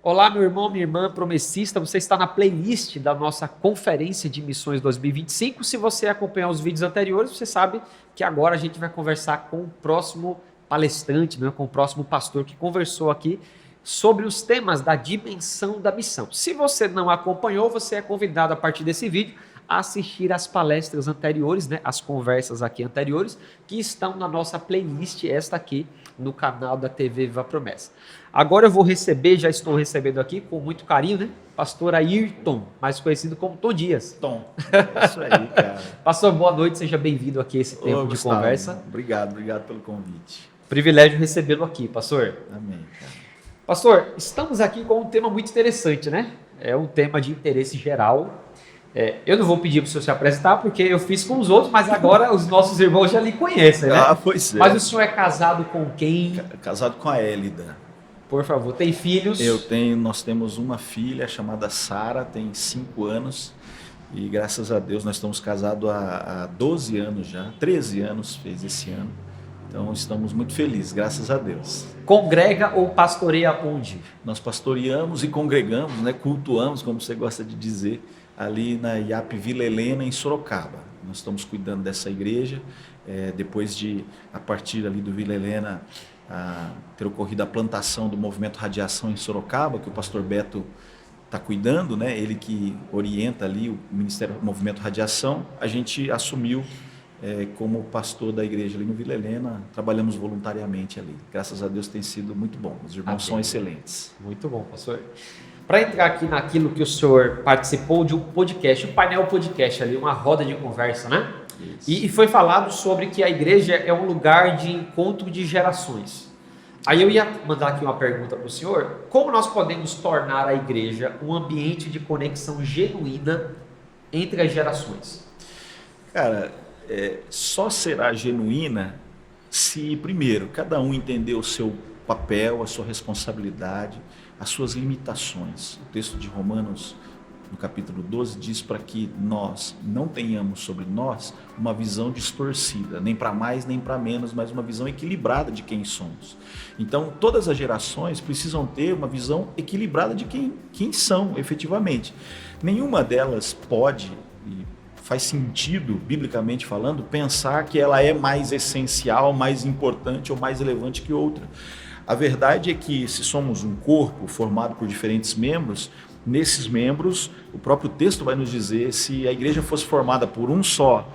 Olá, meu irmão, minha irmã promessista, você está na playlist da nossa Conferência de Missões 2025. Se você acompanhar os vídeos anteriores, você sabe que agora a gente vai conversar com o próximo palestrante, né, com o próximo pastor que conversou aqui sobre os temas da dimensão da missão. Se você não acompanhou, você é convidado a partir desse vídeo a assistir as palestras anteriores, né, as conversas aqui anteriores, que estão na nossa playlist, esta aqui, no canal da TV Viva Promessa. Agora eu vou receber, já estou recebendo aqui com muito carinho, né? Pastor Ayrton, mais conhecido como Tom Dias. Tom, é isso aí, cara. Pastor, boa noite, seja bem-vindo aqui a esse tempo de Gustavo, conversa. obrigado pelo convite. Privilégio recebê-lo aqui, pastor. Amém, cara. Pastor, estamos aqui com um tema muito interessante, né? É um tema de interesse geral. Eu não vou pedir para o senhor se apresentar, porque eu fiz com os outros, mas agora os nossos irmãos já lhe conhecem, né? Pois é. Mas o senhor é casado com quem? Casado com a Élida. Por favor, tem filhos? Nós temos uma filha chamada Sara, tem 5 anos, e graças a Deus nós estamos casados há 12 anos já, 13 anos fez esse ano. Então estamos muito felizes, graças a Deus. Congrega ou pastoreia onde? Nós pastoreamos e congregamos, né, cultuamos, como você gosta de dizer, ali na IAP Vila Helena, em Sorocaba. Nós estamos cuidando dessa igreja, depois de, a partir ali do Vila Helena, ter ocorrido a plantação do Movimento Radiação em Sorocaba, que o pastor Beto está cuidando, né? Ele que orienta ali o Ministério do Movimento Radiação. A gente assumiu como pastor da igreja ali no Vila Helena, trabalhamos voluntariamente ali. Graças a Deus tem sido muito bom, os irmãos são excelentes. Muito bom, pastor. Para entrar aqui naquilo que o senhor participou de um podcast, um painel podcast ali, uma roda de conversa, né? E foi falado sobre que a igreja é um lugar de encontro de gerações. Aí eu ia mandar aqui uma pergunta para o senhor: como nós podemos tornar a igreja um ambiente de conexão genuína entre as gerações? Cara, só será genuína se, primeiro, cada um entender o seu papel, a sua responsabilidade, as suas limitações. O texto de Romanos, no capítulo 12, diz para que nós não tenhamos sobre nós uma visão distorcida, nem para mais nem para menos, mas uma visão equilibrada de quem somos. Então, todas as gerações precisam ter uma visão equilibrada de quem são, efetivamente. Nenhuma delas pode, e faz sentido, biblicamente falando, pensar que ela é mais essencial, mais importante ou mais relevante que outra. A verdade é que, se somos um corpo formado por diferentes membros, nesses membros, o próprio texto vai nos dizer, se a igreja fosse formada por um só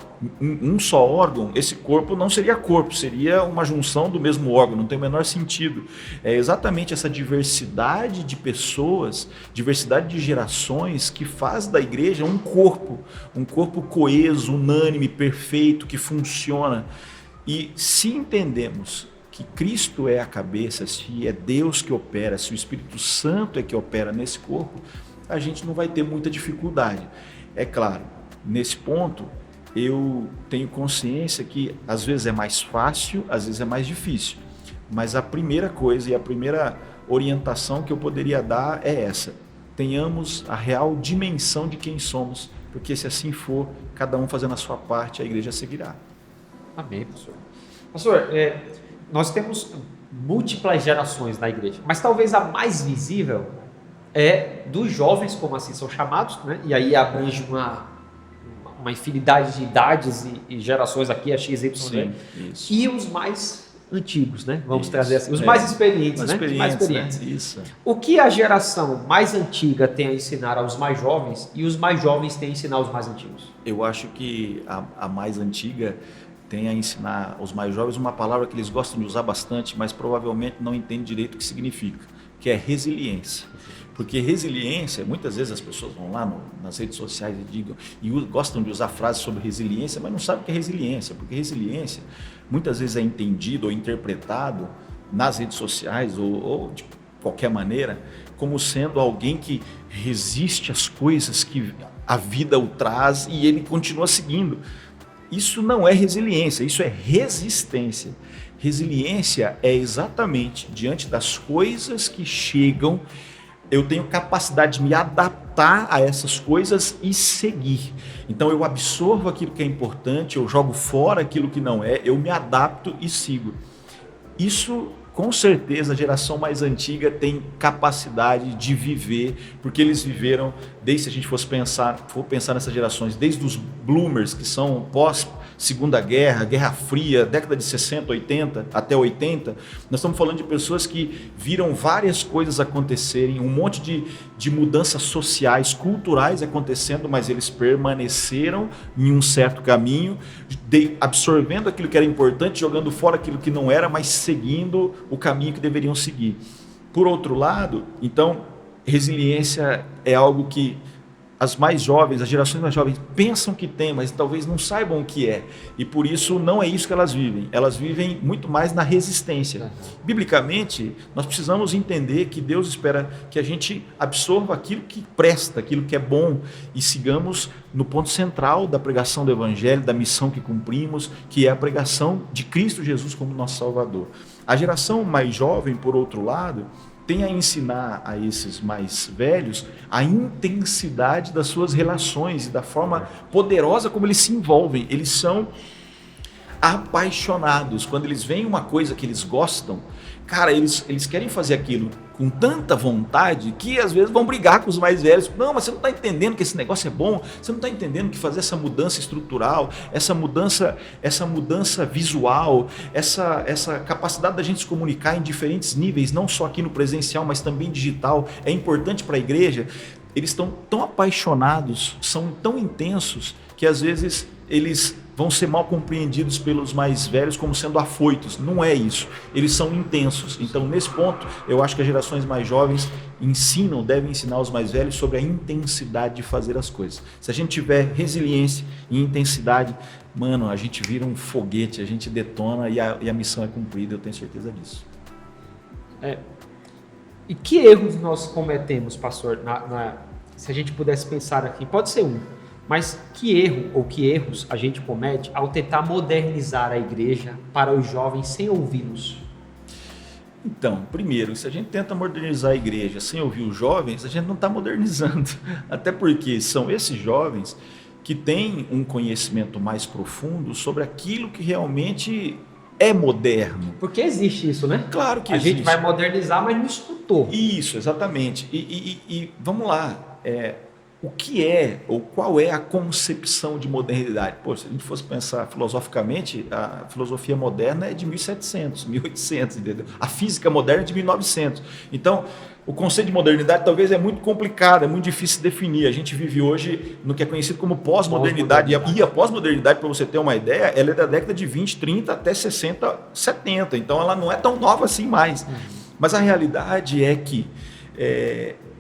órgão, esse corpo não seria corpo, seria uma junção do mesmo órgão, não tem o menor sentido. É exatamente essa diversidade de pessoas, diversidade de gerações que faz da igreja um corpo coeso, unânime, perfeito, que funciona. E se entendemos que Cristo é a cabeça, se é Deus que opera, se o Espírito Santo é que opera nesse corpo, a gente não vai ter muita dificuldade. É claro, nesse ponto, eu tenho consciência que às vezes é mais fácil, às vezes é mais difícil. Mas a primeira coisa e a primeira orientação que eu poderia dar é essa: tenhamos a real dimensão de quem somos, porque se assim for, cada um fazendo a sua parte, a igreja seguirá. Amém, pastor. Pastor, nós temos múltiplas gerações na igreja, mas talvez a mais visível é dos jovens, como assim são chamados, né? E aí abrange uma infinidade de idades e gerações aqui, a XYZ, e os mais antigos, né? Vamos trazer assim, os mais experientes, né? Mais experientes. Né? Isso. O que a geração mais antiga tem a ensinar aos mais jovens e os mais jovens têm a ensinar aos mais antigos? Eu acho que a mais antiga tem a ensinar aos mais jovens uma palavra que eles gostam de usar bastante, mas provavelmente não entendem direito o que significa, que é resiliência. Porque resiliência, muitas vezes as pessoas vão lá nas redes sociais e gostam de usar frases sobre resiliência, mas não sabem o que é resiliência, porque resiliência muitas vezes é entendido ou interpretado nas redes sociais ou de qualquer maneira como sendo alguém que resiste às coisas que a vida o traz e ele continua seguindo. Isso não é resiliência, isso é resistência. Resiliência é exatamente diante das coisas que chegam, eu tenho capacidade de me adaptar a essas coisas e seguir. Então eu absorvo aquilo que é importante, eu jogo fora aquilo que não é, eu me adapto e sigo. Isso com certeza a geração mais antiga tem capacidade de viver, porque eles viveram, desde, se a gente for pensar nessas gerações, desde os bloomers, que são pós Segunda Guerra, Guerra Fria, década de 60, 80 até 80, nós estamos falando de pessoas que viram várias coisas acontecerem, um monte de mudanças sociais, culturais acontecendo, mas eles permaneceram em um certo caminho, absorvendo aquilo que era importante, jogando fora aquilo que não era, mas seguindo o caminho que deveriam seguir. Por outro lado, então, resiliência é algo que as mais jovens, as gerações mais jovens pensam que tem, mas talvez não saibam o que é. E por isso não é isso que elas vivem. Elas vivem muito mais na resistência. Biblicamente, nós precisamos entender que Deus espera que a gente absorva aquilo que presta, aquilo que é bom, e sigamos no ponto central da pregação do Evangelho, da missão que cumprimos, que é a pregação de Cristo Jesus como nosso Salvador. A geração mais jovem, por outro lado, tem a ensinar a esses mais velhos a intensidade das suas relações e da forma poderosa como eles se envolvem. Eles são apaixonados. Quando eles veem uma coisa que eles gostam, cara, eles querem fazer aquilo com tanta vontade que às vezes vão brigar com os mais velhos. Não, mas você não está entendendo que esse negócio é bom, você não está entendendo que fazer essa mudança estrutural, essa mudança visual, essa capacidade da gente se comunicar em diferentes níveis, não só aqui no presencial, mas também digital, é importante para a igreja. Eles estão tão apaixonados, são tão intensos, que às vezes eles vão ser mal compreendidos pelos mais velhos como sendo afoitos. Não é isso. Eles são intensos. Então, nesse ponto, eu acho que as gerações mais jovens devem ensinar os mais velhos sobre a intensidade de fazer as coisas. Se a gente tiver resiliência e intensidade, mano, a gente vira um foguete, a gente detona e a missão é cumprida, eu tenho certeza disso. E que erros nós cometemos, pastor, se a gente pudesse pensar aqui? Pode ser um. Mas que erro ou que erros a gente comete ao tentar modernizar a igreja para os jovens sem ouvi-los? Então, primeiro, se a gente tenta modernizar a igreja sem ouvir os jovens, a gente não está modernizando. Até porque são esses jovens que têm um conhecimento mais profundo sobre aquilo que realmente é moderno. Porque existe isso, né? Claro que existe. A gente vai existe. Modernizar, mas não escutou. Isso, exatamente. E vamos lá. O que é, ou qual é a concepção de modernidade? Pô, se a gente fosse pensar filosoficamente, a filosofia moderna é de 1700, 1800, entendeu? A física moderna é de 1900. Então, o conceito de modernidade talvez é muito complicado, é muito difícil de definir. A gente vive hoje no que é conhecido como pós-modernidade. E a pós-modernidade, para você ter uma ideia, ela é da década de 20, 30 até 60, 70. Então, ela não é tão nova assim mais. Mas a realidade é que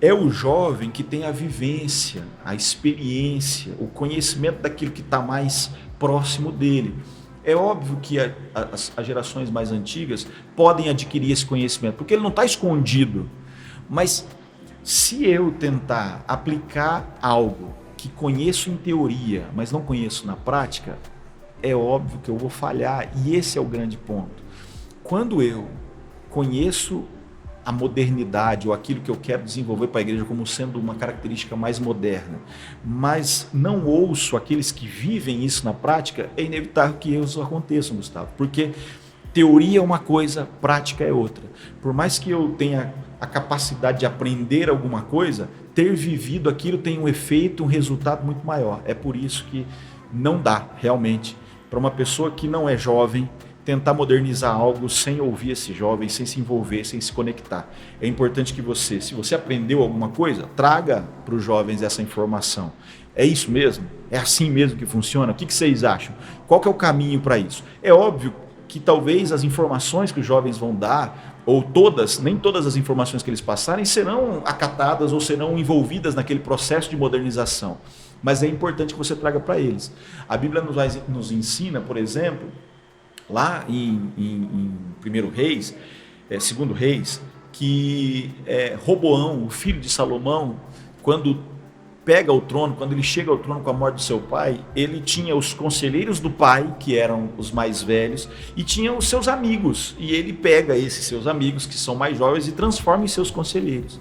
é o jovem que tem a vivência, a experiência, o conhecimento daquilo que está mais próximo dele. É óbvio que as gerações mais antigas podem adquirir esse conhecimento, porque ele não está escondido. Mas se eu tentar aplicar algo que conheço em teoria, mas não conheço na prática, é óbvio que eu vou falhar. E esse é o grande ponto. Quando eu conheço a modernidade ou aquilo que eu quero desenvolver para a igreja como sendo uma característica mais moderna, mas não ouço aqueles que vivem isso na prática, é inevitável que erros aconteçam, Gustavo, porque teoria é uma coisa, prática é outra. Por mais que eu tenha a capacidade de aprender alguma coisa, ter vivido aquilo tem um efeito, um resultado muito maior. É por isso que não dá, realmente, para uma pessoa que não é jovem, tentar modernizar algo sem ouvir esse jovem, sem se envolver, sem se conectar. É importante que você, se você aprendeu alguma coisa, traga para os jovens essa informação. É isso mesmo? É assim mesmo que funciona? O que vocês acham? Qual que é o caminho para isso? É óbvio que talvez as informações que os jovens vão dar, ou nem todas as informações que eles passarem serão acatadas ou serão envolvidas naquele processo de modernização. Mas é importante que você traga para eles. A Bíblia nos ensina, por exemplo, lá em 1 Reis, 2 Reis, que Roboão, o filho de Salomão, quando pega o trono, quando ele chega ao trono com a morte do seu pai, ele tinha os conselheiros do pai, que eram os mais velhos, e tinha os seus amigos, e ele pega esses seus amigos, que são mais jovens, e transforma em seus conselheiros.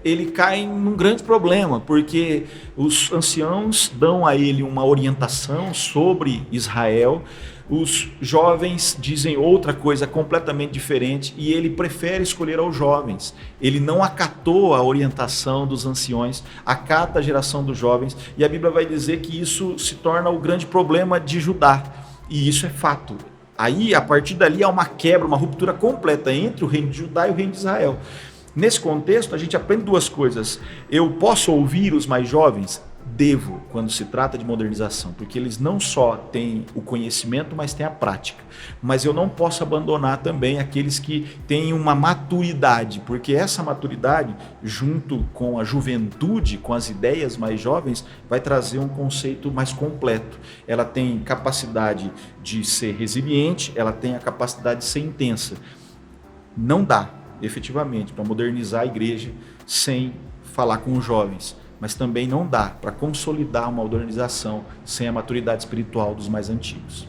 Ele cai num grande problema, porque os anciãos dão a ele uma orientação sobre Israel, Os jovens dizem outra coisa completamente diferente e ele prefere escolher aos jovens. Ele não acatou a orientação dos anciões, acata a geração dos jovens, e a Bíblia vai dizer que isso se torna o grande problema de Judá. E isso é fato. Aí, a partir dali, há uma quebra, uma ruptura completa entre o reino de Judá e o reino de Israel. Nesse contexto, a gente aprende duas coisas. Eu posso ouvir os mais jovens? Devo, quando se trata de modernização, porque eles não só têm o conhecimento, mas têm a prática. Mas eu não posso abandonar também aqueles que têm uma maturidade, porque essa maturidade, junto com a juventude, com as ideias mais jovens, vai trazer um conceito mais completo. Ela tem capacidade de ser resiliente, ela tem a capacidade de ser intensa. Não dá, efetivamente, para modernizar a igreja sem falar com os jovens. Mas também não dá para consolidar uma modernização sem a maturidade espiritual dos mais antigos.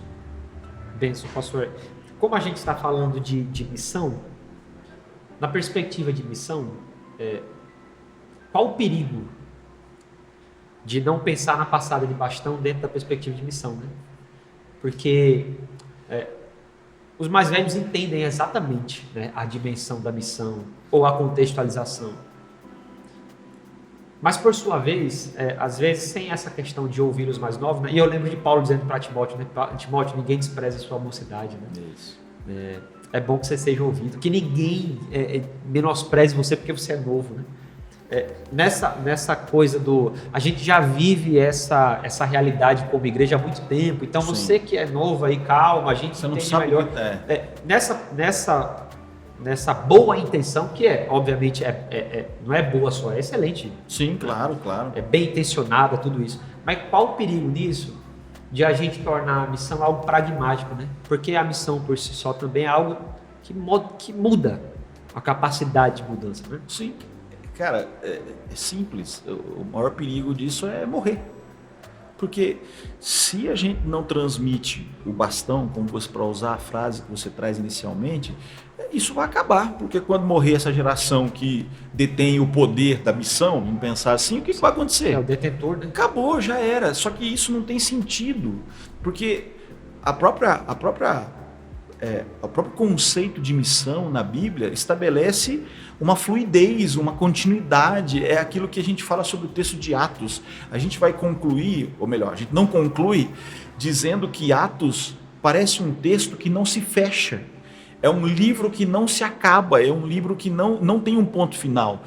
Benção, pastor. Como a gente está falando de missão, na perspectiva de missão, qual o perigo de não pensar na passada de bastão dentro da perspectiva de missão, né? Porque os mais velhos entendem exatamente, né, a dimensão da missão ou a contextualização. Mas, por sua vez, às vezes, sem essa questão de ouvir os mais novos, né? E eu lembro de Paulo dizendo para Timóteo, né? Timóteo, ninguém despreza a sua mocidade, né? Isso. É bom que você seja ouvido, que ninguém menospreze você porque você é novo, né? Nessa coisa do... A gente já vive essa realidade como igreja há muito tempo, então Sim. Você que é novo aí, calma, a gente você não entende sabe melhor. Nessa boa intenção, que obviamente, não é boa só, é excelente. Sim, claro, claro. É bem intencionada, tudo isso. Mas qual o perigo nisso de a gente tornar a missão algo pragmático, né? Porque a missão por si só também é algo que muda a capacidade de mudança, né? Sim. Cara, é simples. O maior perigo disso é morrer. Porque se a gente não transmite o bastão, como você, para usar a frase que você traz inicialmente, isso vai acabar. Porque quando morrer essa geração que detém o poder da missão, vamos pensar assim, o que vai acontecer? É o detentor, né? Acabou, já era. Só que isso não tem sentido. Porque o próprio conceito de missão na Bíblia estabelece uma fluidez, uma continuidade. É aquilo que a gente fala sobre o texto de Atos. A gente vai concluir, ou melhor, a gente não conclui dizendo que Atos parece um texto que não se fecha. É um livro que não se acaba, é um livro que não tem um ponto final.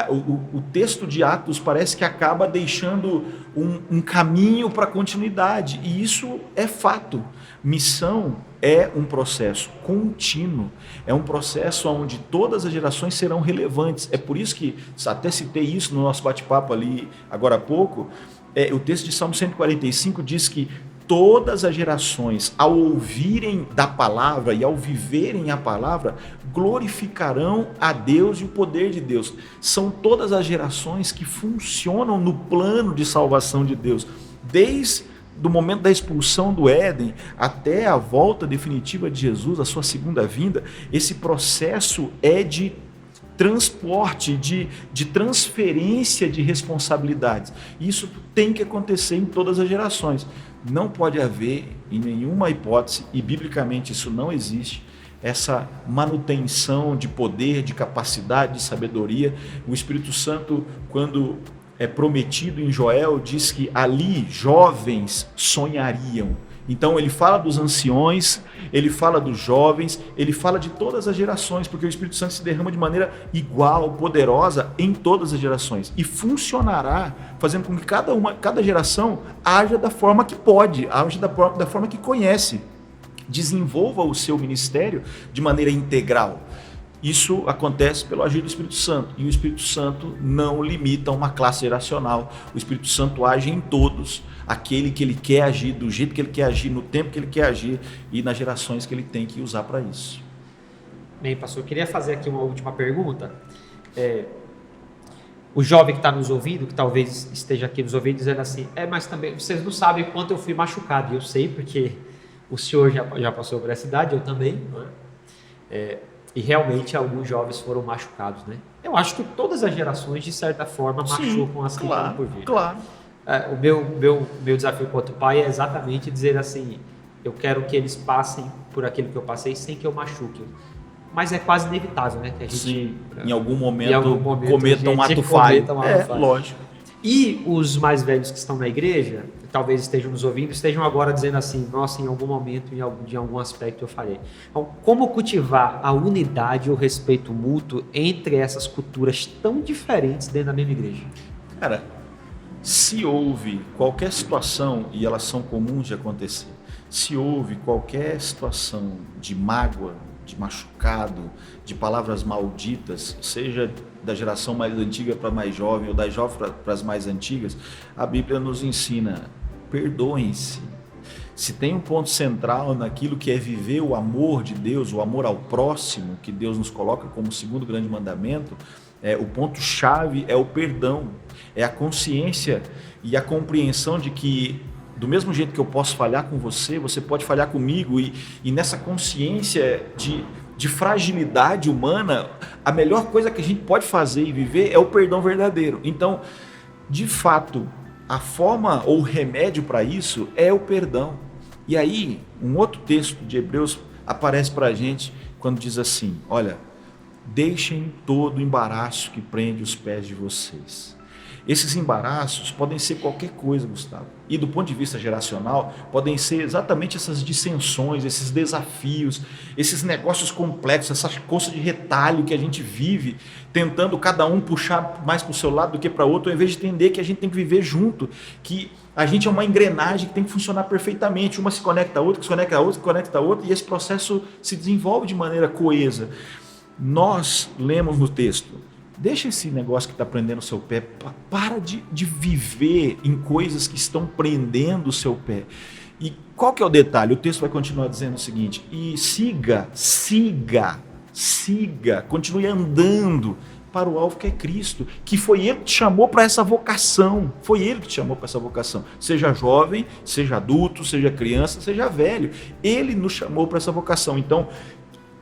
O texto de Atos parece que acaba deixando um caminho para a continuidade, e isso é fato. Missão é um processo contínuo, é um processo onde todas as gerações serão relevantes. É por isso que, até citei isso no nosso bate-papo ali agora há pouco, o texto de Salmo 145 diz que todas as gerações, ao ouvirem da palavra e ao viverem a palavra, glorificarão a Deus e o poder de Deus. São todas as gerações que funcionam no plano de salvação de Deus, desde do momento da expulsão do Éden até a volta definitiva de Jesus, a sua segunda vinda. Esse processo é de transporte, de transferência de responsabilidades. Isso tem que acontecer em todas as gerações. Não pode haver, em nenhuma hipótese, e biblicamente isso não existe, essa manutenção de poder, de capacidade, de sabedoria. O Espírito Santo, quando é prometido em Joel, diz que ali jovens sonhariam. Então ele fala dos anciões, ele fala dos jovens, ele fala de todas as gerações, porque o Espírito Santo se derrama de maneira igual, poderosa em todas as gerações, e funcionará fazendo com que cada geração haja da forma que pode, haja da forma que conhece, desenvolva o seu ministério de maneira integral. Isso acontece pelo agir do Espírito Santo, e o Espírito Santo não limita uma classe geracional. O Espírito Santo age em todos, aquele que ele quer agir, do jeito que ele quer agir, no tempo que ele quer agir e nas gerações que ele tem que usar para isso. Bem, pastor, eu queria fazer aqui uma última pergunta. O jovem que está nos ouvindo, que talvez esteja aqui nos ouvindo, dizendo assim, mas também vocês não sabem o quanto eu fui machucado. E eu sei, porque o senhor já passou por essa idade, eu também, não é? E realmente alguns jovens foram machucados, né? Eu acho que todas as gerações, de certa forma, machucam as que estão por vir. Claro. O meu desafio quanto pai é exatamente dizer assim, eu quero que eles passem por aquilo que eu passei sem que eu machuque. Mas é quase inevitável, né? Que a gente, sim, em algum momento cometa um ato falho. falho. Lógico. E os mais velhos que estão na igreja, talvez estejam nos ouvindo, estejam agora dizendo assim, nossa, em algum momento, de algum aspecto eu falhei. Então, como cultivar a unidade e o respeito mútuo entre essas culturas tão diferentes dentro da mesma igreja? Cara, se houve qualquer situação, e elas são comuns de acontecer, se houve qualquer situação de mágoa, de machucado, de palavras malditas, seja da geração mais antiga para mais jovem ou da jovem para as mais antigas, a Bíblia nos ensina, perdoem-se. Se tem um ponto central naquilo que é viver o amor de Deus, o amor ao próximo, que Deus nos coloca como segundo grande mandamento, o ponto-chave é o perdão, é a consciência e a compreensão de que do mesmo jeito que eu posso falhar com você, você pode falhar comigo, e nessa consciência de fragilidade humana, a melhor coisa que a gente pode fazer e viver é o perdão verdadeiro. Então, de fato, a forma ou o remédio para isso é o perdão. E aí, um outro texto de Hebreus aparece para a gente quando diz assim, olha, deixem todo o embaraço que prende os pés de vocês. Esses embaraços podem ser qualquer coisa, Gustavo. E do ponto de vista geracional, podem ser exatamente essas dissensões, esses desafios, esses negócios complexos, essa coisa de retalho que a gente vive, tentando cada um puxar mais para o seu lado do que para o outro, ao invés de entender que a gente tem que viver junto, que a gente é uma engrenagem que tem que funcionar perfeitamente. Uma se conecta a outra, que se conecta a outra, que conecta a outra, e esse processo se desenvolve de maneira coesa. Nós lemos no texto, deixa esse negócio que está prendendo o seu pé, para de viver em coisas que estão prendendo o seu pé. E qual que é o detalhe? O texto vai continuar dizendo o seguinte, e siga, continue andando para o alvo que é Cristo, que foi Ele que te chamou para essa vocação, seja jovem, seja adulto, seja criança, seja velho, Ele nos chamou para essa vocação. Então,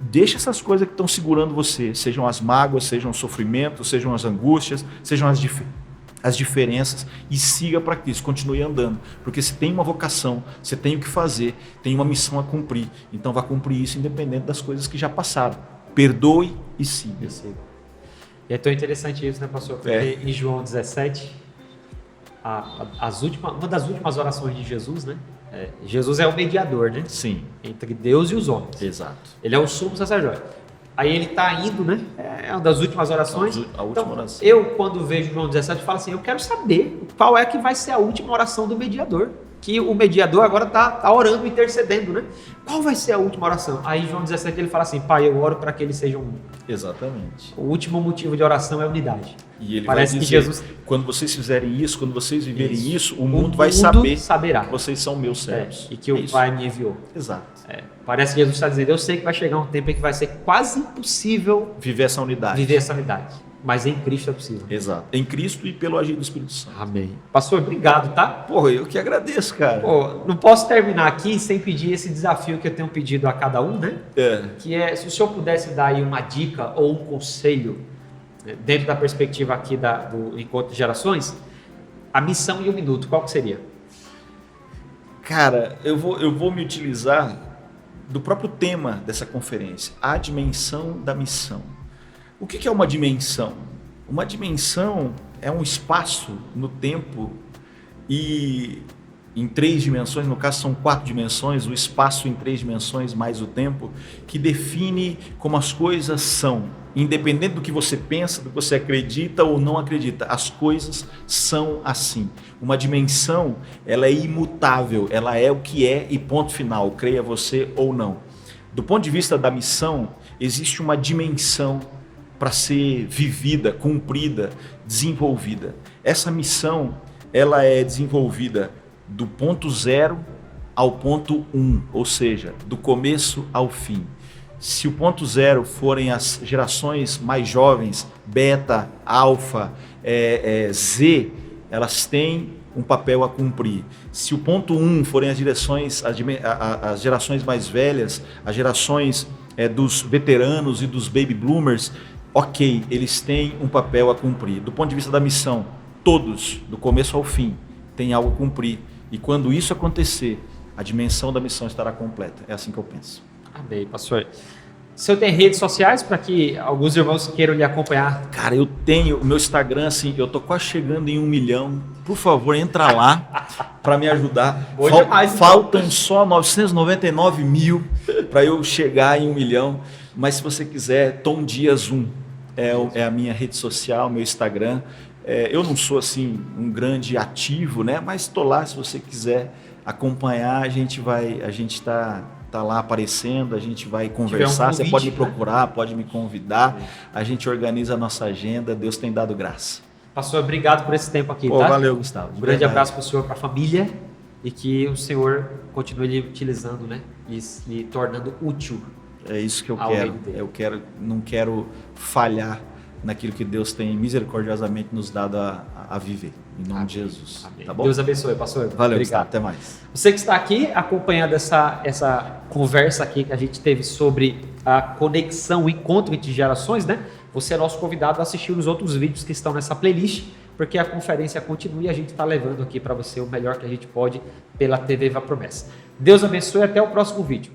deixa essas coisas que estão segurando você, sejam as mágoas, sejam os sofrimentos, sejam as angústias, sejam as diferenças, e siga para Cristo, continue andando, porque você tem uma vocação, você tem o que fazer, tem uma missão a cumprir, então vá cumprir isso independente das coisas que já passaram. Perdoe e siga. E é tão interessante isso, né, pastor? Porque em João 17, uma das últimas orações de Jesus, né? Jesus é o mediador, né? Sim. Entre Deus e os homens. Exato. Ele é o sumo sacerdote. Aí ele está indo, né? É uma das últimas orações. A última oração. Eu, quando vejo João 17, falo assim, eu quero saber qual é que vai ser a última oração do mediador. Que o mediador agora está orando, intercedendo, né? Qual vai ser a última oração? Aí João 17 ele fala assim, Pai, eu oro para que eles sejam um. Exatamente. O último motivo de oração é unidade. E ele Parece vai dizer, que Jesus... quando vocês fizerem isso, quando vocês viverem isso, o mundo mundo saberá que vocês são meus servos. E que o Pai me enviou. Exato. Parece que Jesus está dizendo, eu sei que vai chegar um tempo em que vai ser quase impossível viver essa unidade. Mas em Cristo é possível. Exato. Em Cristo e pelo agir do Espírito Santo. Amém. Pastor, obrigado, tá? Porra, eu que agradeço, cara. Não posso terminar aqui sem pedir esse desafio que eu tenho pedido a cada um, né? Que é, se o senhor pudesse dar aí uma dica ou um conselho, né, dentro da perspectiva aqui do Encontro de Gerações, a missão em um minuto, qual que seria? Cara, eu vou me utilizar do próprio tema dessa conferência, a dimensão da missão. O que é uma dimensão? Uma dimensão é um espaço no tempo e em 3 dimensões, no caso são 4 dimensões, o espaço em 3 dimensões mais o tempo, que define como as coisas são. Independente do que você pensa, do que você acredita ou não acredita, as coisas são assim. Uma dimensão, ela é imutável, ela é o que é e ponto final, creia você ou não. Do ponto de vista da missão, existe uma dimensão para ser vivida, cumprida, desenvolvida. Essa missão, ela é desenvolvida do ponto 0 ao ponto 1, ou seja, do começo ao fim. Se o ponto 0 forem as gerações mais jovens, beta, alfa, Z, elas têm um papel a cumprir. Se o ponto 1 forem as gerações mais velhas, as gerações dos veteranos e dos baby bloomers, ok, eles têm um papel a cumprir. Do ponto de vista da missão, todos, do começo ao fim, têm algo a cumprir. E quando isso acontecer, a dimensão da missão estará completa. É assim que eu penso. Amém, pastor. O senhor tem redes sociais para que alguns irmãos queiram lhe acompanhar? Cara, eu tenho o meu Instagram, assim, eu tô quase chegando em 1 milhão. Por favor, entra lá para me ajudar. Faltam só 999 mil para eu chegar em 1 milhão. Mas se você quiser, Tom Dias 1 é a minha rede social, meu Instagram. Eu não sou assim um grande ativo, né? Mas estou lá, se você quiser acompanhar, a gente está lá aparecendo, a gente vai conversar, você pode me procurar, pode me convidar, a gente organiza a nossa agenda, Deus tem dado graça. Pastor, obrigado por esse tempo aqui, tá? Valeu, Gustavo. Um grande abraço para o senhor, para a família, e que o senhor continue lhe utilizando, né? E lhe tornando útil. É isso que eu quero. Não quero falhar naquilo que Deus tem misericordiosamente nos dado a viver. Em nome de Jesus. Amém. Tá bom? Deus abençoe, pastor. Valeu, obrigado. Até mais. Você que está aqui acompanhando essa conversa aqui que a gente teve sobre a conexão, o encontro entre gerações, né? Você é nosso convidado a assistir os outros vídeos que estão nessa playlist, porque a conferência continua e a gente está levando aqui para você o melhor que a gente pode pela TV Viva Promessa. Deus abençoe e até o próximo vídeo.